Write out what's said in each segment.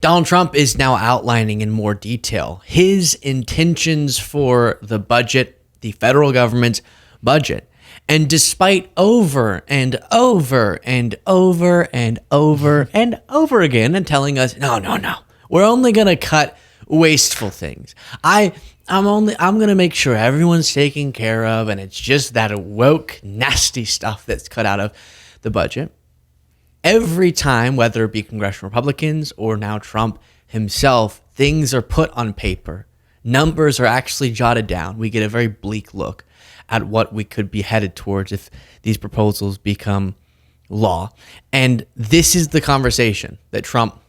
Donald Trump is now outlining in more detail his intentions for the budget, the federal government's budget. And despite over and over and over and over and over again and telling us, no, we're only going to cut wasteful things. I'm going to make sure everyone's taken care of, and it's just that woke, nasty stuff that's cut out of the budget. Every time, whether it be congressional Republicans or now Trump himself, things are put on paper. Numbers are actually jotted down. We get a very bleak look at what we could be headed towards if these proposals become law. And this is the conversation that Trump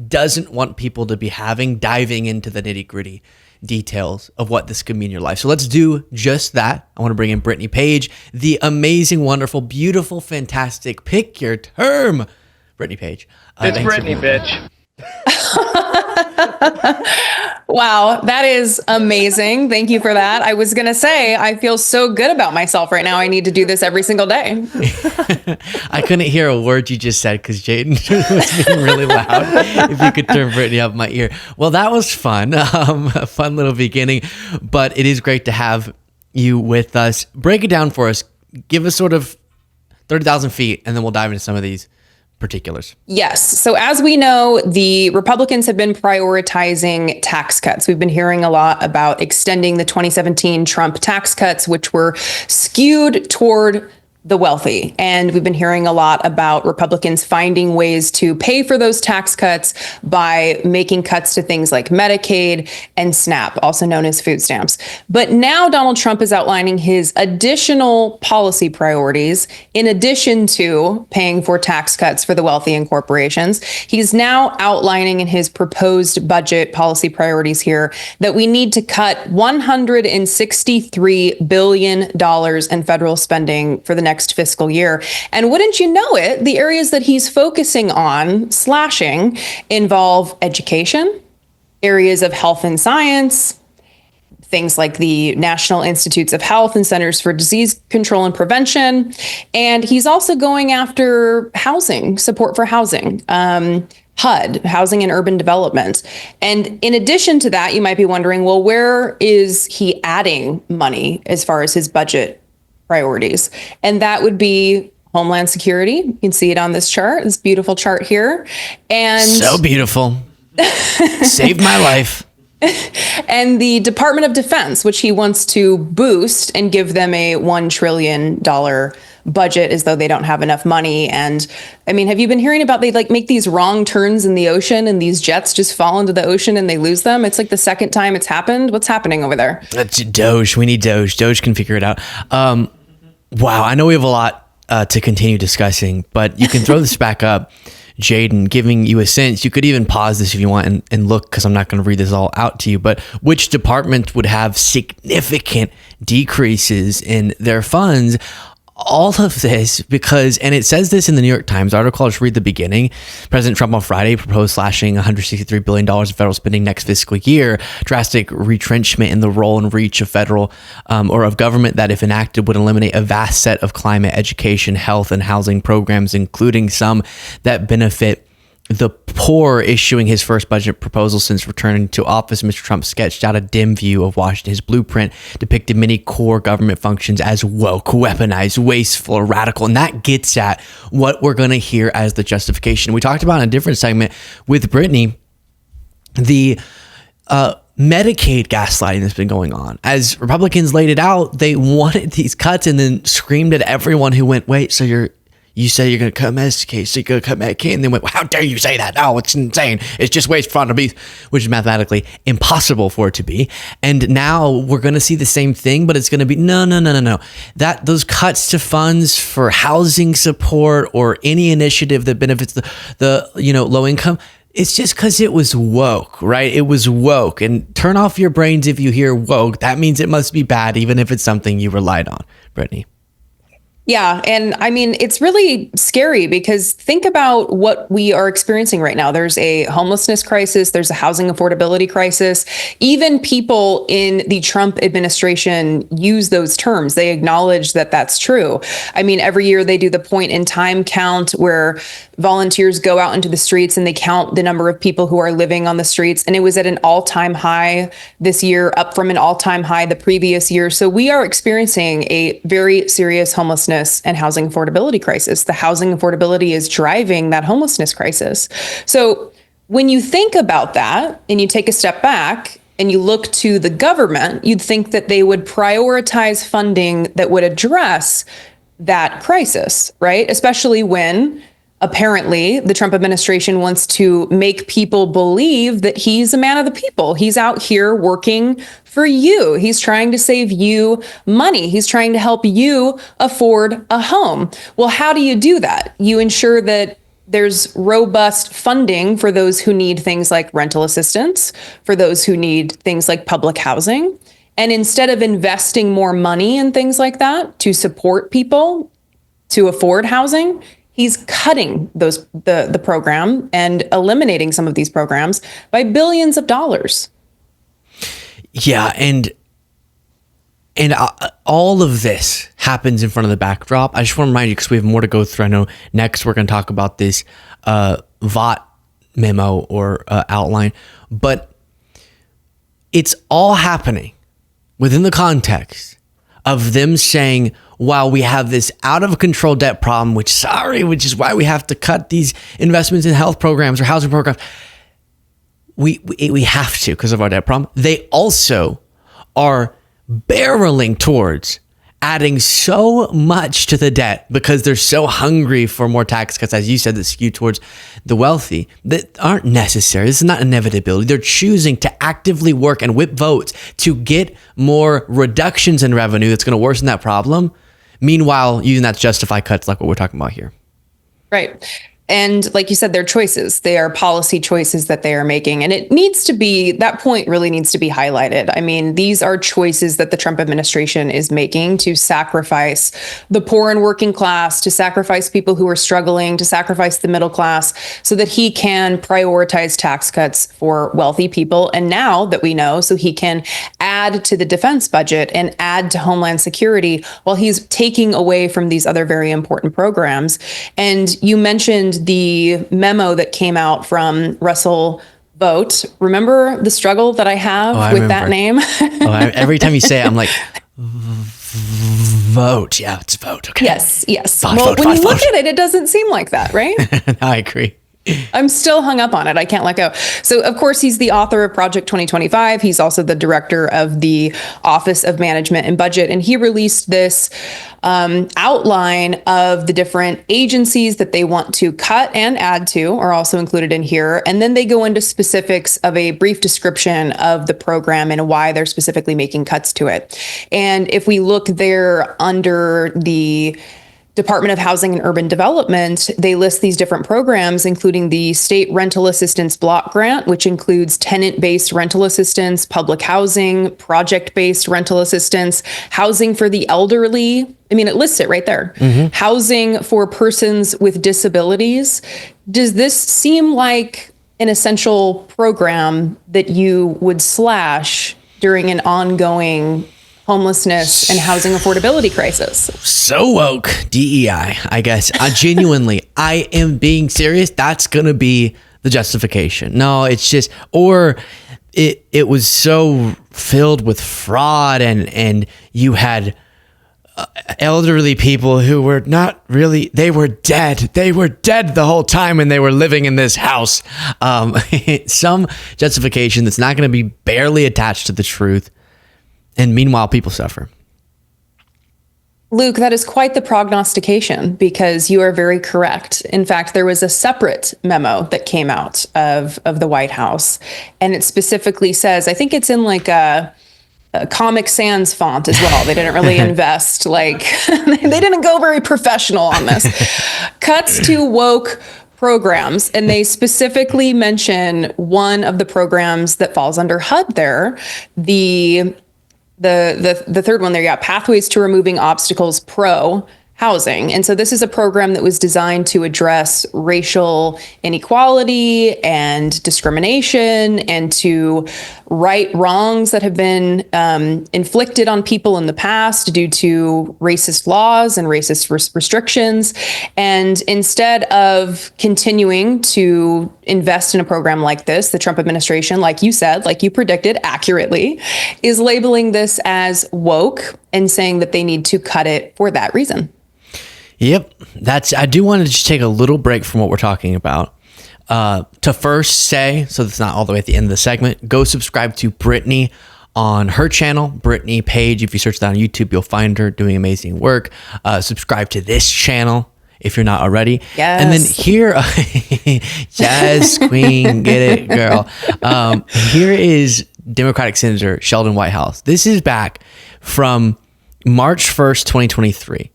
doesn't want people to be having, diving into the nitty-gritty details of what this could mean in your life. So let's do just that. I want to bring in Brittany Page, the amazing, wonderful, beautiful, fantastic, pick your term, Brittany Page. It's Brittany, bitch. Wow, that is amazing. Thank you for that. I was going to say, I feel so good about myself right now. I need to do this every single day. I couldn't hear a word you just said because Jaden was being really loud. If you could turn Brittany up my ear. Well, that was fun. A fun little beginning, but it is great to have you with us. Break it down for us. Give us sort of 30,000 feet, and then we'll dive into some of these particulars. Yes. So as we know, the Republicans have been prioritizing tax cuts. We've been hearing a lot about extending the 2017 Trump tax cuts, which were skewed toward the wealthy. And we've been hearing a lot about Republicans finding ways to pay for those tax cuts by making cuts to things like Medicaid and SNAP, also known as food stamps. But now Donald Trump is outlining his additional policy priorities in addition to paying for tax cuts for the wealthy and corporations. He's now outlining in his proposed budget policy priorities here that we need to cut $163 billion in federal spending for the next fiscal year. And wouldn't you know it, the areas that he's focusing on slashing involve education, areas of health and science, things like the National Institutes of Health and Centers for Disease Control and Prevention. And he's also going after housing, support for housing. HUD, Housing and Urban Development. And in addition to that, you might be wondering, well, where is he adding money as far as his budget priorities? And that would be Homeland Security. You can see it on this chart, this beautiful chart here. And so beautiful. Saved my life. And the Department of Defense, which he wants to boost and give them a $1 trillion budget as though they don't have enough money. And I mean, have you been hearing about they like make these wrong turns in the ocean and these jets just fall into the ocean and they lose them? It's like the second time it's happened. What's happening over there? That's Doge. We need Doge. Doge can figure it out. Wow. I know we have a lot to continue discussing, but you can throw this back up. Jaden, giving you a sense, you could even pause this if you want and look, because I'm not going to read this all out to you, but which department would have significant decreases in their funds? All of this because, and it says this in the New York Times article, I'll just read the beginning. President Trump on Friday proposed slashing $163 billion in federal spending next fiscal year, drastic retrenchment in the role and reach of federal or of government that, if enacted, would eliminate a vast set of climate, education, health, and housing programs, including some that benefit the poor. Issuing his first budget proposal since returning to office, Mr. Trump sketched out a dim view of Washington. His blueprint depicted many core government functions as woke, weaponized, wasteful, or radical. And that gets at what we're going to hear as the justification. We talked about in a different segment with Brittany, the Medicaid gaslighting that's been going on. As Republicans laid it out, they wanted these cuts and then screamed at everyone who went, wait, so you say you're going to cut Medicaid, so you're going to cut Medicaid, and then went, well, how dare you say that? No, it's insane. It's just waste for to be, which is mathematically impossible for it to be. And now we're going to see the same thing, but it's going to be, no. That those cuts to funds for housing support or any initiative that benefits the low income, it's just because it was woke, right? It was woke. And turn off your brains if you hear woke. That means it must be bad, even if it's something you relied on. Brittany. Yeah. And I mean, it's really scary because think about what we are experiencing right now. There's a homelessness crisis. There's a housing affordability crisis. Even people in the Trump administration use those terms. They acknowledge that that's true. I mean, every year they do the point in time count where volunteers go out into the streets and they count the number of people who are living on the streets. And it was at an all-time high this year, up from an all-time high the previous year. So we are experiencing a very serious homelessness and housing affordability crisis. The housing affordability is driving that homelessness crisis. So when you think about that and you take a step back and you look to the government, you'd think that they would prioritize funding that would address that crisis, right? Especially when apparently the Trump administration wants to make people believe that he's a man of the people. He's out here working for you. He's trying to save you money. He's trying to help you afford a home. Well, how do you do that? You ensure that there's robust funding for those who need things like rental assistance, for those who need things like public housing. And instead of investing more money in things like that to support people to afford housing, he's cutting the program and eliminating some of these programs by billions of dollars. Yeah, and all of this happens in front of the backdrop. I just want to remind you, because we have more to go through. I know next we're going to talk about this VOT memo or outline, but it's all happening within the context of them saying, wow, we have this out of control debt problem, which is why we have to cut these investments in health programs or housing programs. We have to, because of our debt problem. They also are barreling towards adding so much to the debt because they're so hungry for more tax cuts, as you said, that skew towards the wealthy, that aren't necessary. This is not inevitability. They're choosing to actively work and whip votes to get more reductions in revenue that's going to worsen that problem. Meanwhile, using that to justify cuts like what we're talking about here. Right. And like you said, they're choices. They are policy choices that they are making. And it needs to be, that point really needs to be highlighted. I mean, these are choices that the Trump administration is making to sacrifice the poor and working class, to sacrifice people who are struggling, to sacrifice the middle class, so that he can prioritize tax cuts for wealthy people. And now that we know, so he can add to the defense budget and add to Homeland Security while he's taking away from these other very important programs. And you mentioned the memo that came out from Russell Vought. Remember the struggle that I have with that name? Every time you say it, I'm like, vote. Yeah, it's vote. Okay. Yes. Well, when you look at it, it doesn't seem like that, right? I agree. I'm still hung up on it. I can't let go. So, of course, he's the author of Project 2025. He's also the director of the Office of Management and Budget. And he released this outline of the different agencies that they want to cut and add to are also included in here. And then they go into specifics of a brief description of the program and why they're specifically making cuts to it. And if we look there under the Department of Housing and Urban Development, they list these different programs, including the State Rental Assistance Block Grant, which includes tenant-based rental assistance, public housing, project-based rental assistance, housing for the elderly. I mean, it lists it right there. Mm-hmm. Housing for persons with disabilities. Does this seem like an essential program that you would slash during an ongoing homelessness and housing affordability crisis? So woke, DEI, I guess. Genuinely, I am being serious. That's going to be the justification. No, it's just, or it was so filled with fraud and you had elderly people who were not really, they were dead. They were dead the whole time and they were living in this house. Some justification that's not going to be barely attached to the truth. And meanwhile, people suffer. Luke, that is quite the prognostication, because you are very correct. In fact, there was a separate memo that came out of the White House, and it specifically says, I think it's in like a Comic Sans font as well. They didn't really invest, like, they didn't go very professional on this. Cuts to woke programs, and they specifically mention one of the programs that falls under HUD there, the third one there, yeah, Pathways to Removing Obstacles Pro Housing. And so this is a program that was designed to address racial inequality and discrimination and to right wrongs that have been inflicted on people in the past due to racist laws and racist restrictions. And instead of continuing to invest in a program like this, the Trump administration, like you said, like you predicted accurately, is labeling this as woke and saying that they need to cut it for that reason. Yep. I do want to just take a little break from what we're talking about. To first say, so that's not all the way at the end of the segment, go subscribe to Brittany on her channel, Brittany Page. If you search that on YouTube, you'll find her doing amazing work. Subscribe to this channel if you're not already. Yes. And then here, yes, queen, get it, girl. Here is Democratic Senator Sheldon Whitehouse. This is back from March 1st, 2023.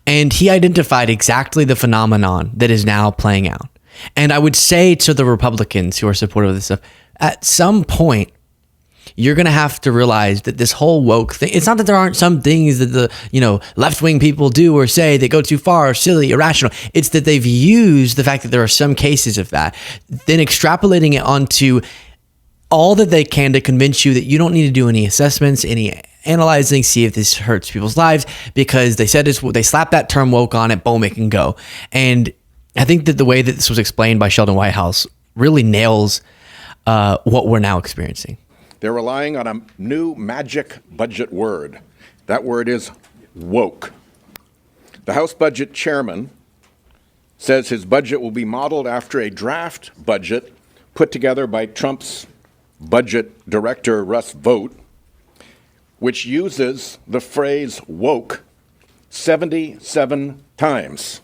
And he identified exactly the phenomenon that is now playing out. And I would say to the Republicans who are supportive of this stuff, at some point, you're going to have to realize that this whole woke thing, it's not that there aren't some things that the, left-wing people do or say that go too far or silly, irrational. It's that they've used the fact that there are some cases of that, then extrapolating it onto all that they can to convince you that you don't need to do any assessments, any analyzing, see if this hurts people's lives, because they said they slapped that term woke on it, boom, it can go. And I think that the way that this was explained by Sheldon Whitehouse really nails what we're now experiencing. They're relying on a new magic budget word. That word is woke. The House Budget Chairman says his budget will be modeled after a draft budget put together by Trump's budget director, Russ Vought, which uses the phrase woke 77 times.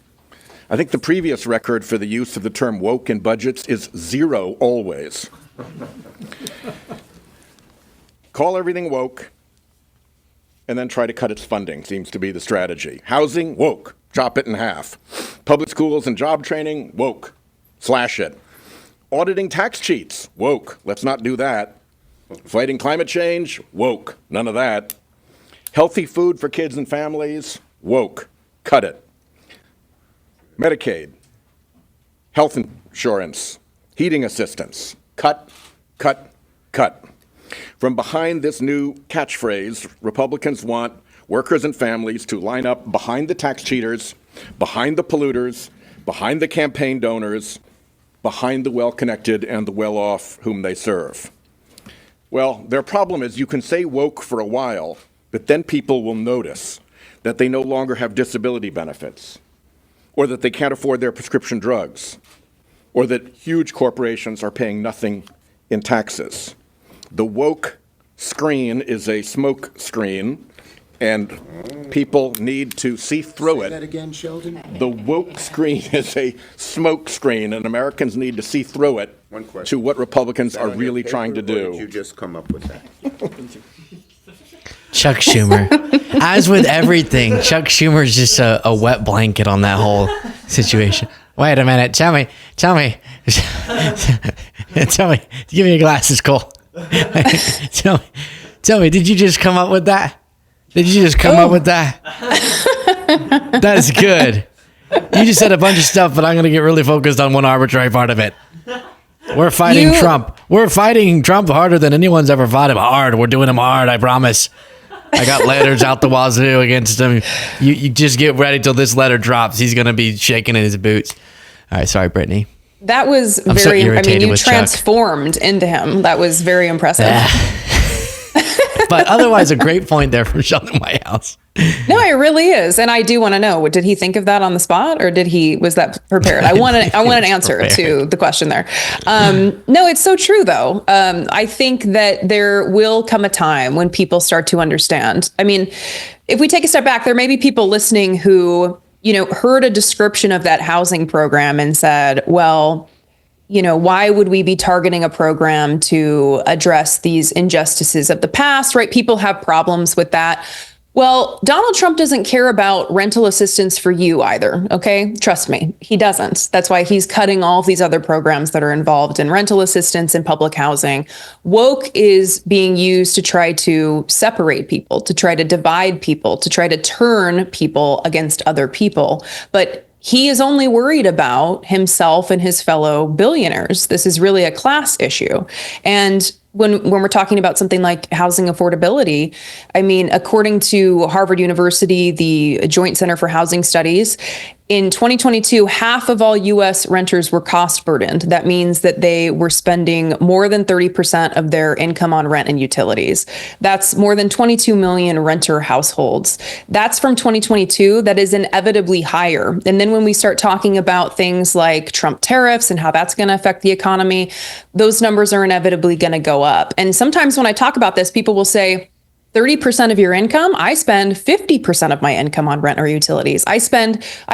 I think the previous record for the use of the term woke in budgets is 0 always. Call everything woke and then try to cut its funding seems to be the strategy. Housing, woke, chop it in half. Public schools and job training, woke, slash it. Auditing tax cheats, woke, let's not do that. Fighting climate change, woke, none of that. Healthy food for kids and families, woke, cut it. Medicaid, health insurance, heating assistance, cut, cut, cut. From behind this new catchphrase, Republicans want workers and families to line up behind the tax cheaters, behind the polluters, behind the campaign donors, behind the well-connected and the well-off whom they serve. Well, their problem is you can say woke for a while, but then people will notice that they no longer have disability benefits, or that they can't afford their prescription drugs, or that huge corporations are paying nothing in taxes. The woke screen is a smoke screen, and people need to see through it. Say that again, Sheldon? The woke screen is a smoke screen, and Americans need to see through it to what Republicans are really trying to do. Or did you just come up with that? Chuck Schumer. As with everything, Chuck Schumer is just a wet blanket on that whole situation. Wait a minute. Tell me. Tell me. Give me your glasses, Cole. Tell me, did you just come up with that? Did you just come up with that? That's good. You just said a bunch of stuff, but I'm going to get really focused on one arbitrary part of it. We're fighting Trump. We're fighting Trump harder than anyone's ever fought him hard. We're doing him hard, I promise. I got letters out the wazoo against him. You just get ready till this letter drops. He's going to be shaking in his boots. All right, sorry, Brittany. That was I'm so irritated you with transformed into him. That was very impressive. But otherwise, a great point there from Sheldon Whitehouse. No, it really is. And I do want to know, did he think of that on the spot, or was that prepared? I want an answer to the question there. No, it's so true though. I think that there will come a time when people start to understand. I mean, if we take a step back, there may be people listening who, heard a description of that housing program and said, well, why would we be targeting a program to address these injustices of the past, right? People have problems with that. Well, Donald Trump doesn't care about rental assistance for you either, okay? Trust me, he doesn't. That's why he's cutting all of these other programs that are involved in rental assistance and public housing. Woke is being used to try to separate people, to try to divide people, to try to turn people against other people. But he is only worried about himself and his fellow billionaires. This is really a class issue. And when we're talking about something like housing affordability, I mean, according to Harvard University, the Joint Center for Housing Studies, in 2022, half of all U.S. renters were cost burdened. That means that they were spending more than 30% of their income on rent and utilities. That's more than 22 million renter households. That's from 2022. That is inevitably higher. And then when we start talking about things like Trump tariffs and how that's going to affect the economy, those numbers are inevitably going to go up. And sometimes when I talk about this, people will say, 30% of your income, I spend 50% of my income on rent or utilities. I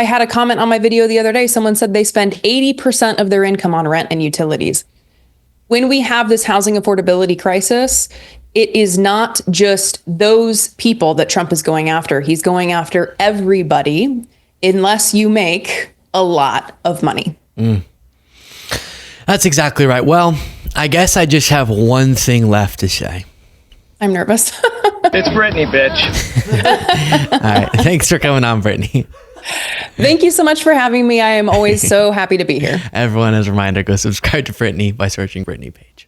had a comment on my video the other day. Someone said they spend 80% of their income on rent and utilities. When we have this housing affordability crisis, it is not just those people that Trump is going after. He's going after everybody unless you make a lot of money. That's exactly right. Well, I guess I just have one thing left to say. I'm nervous. It's Brittany, bitch. All right. Thanks for coming on, Brittany. Thank you so much for having me. I am always so happy to be here. Everyone, as a reminder, go subscribe to Brittany by searching Brittany Page.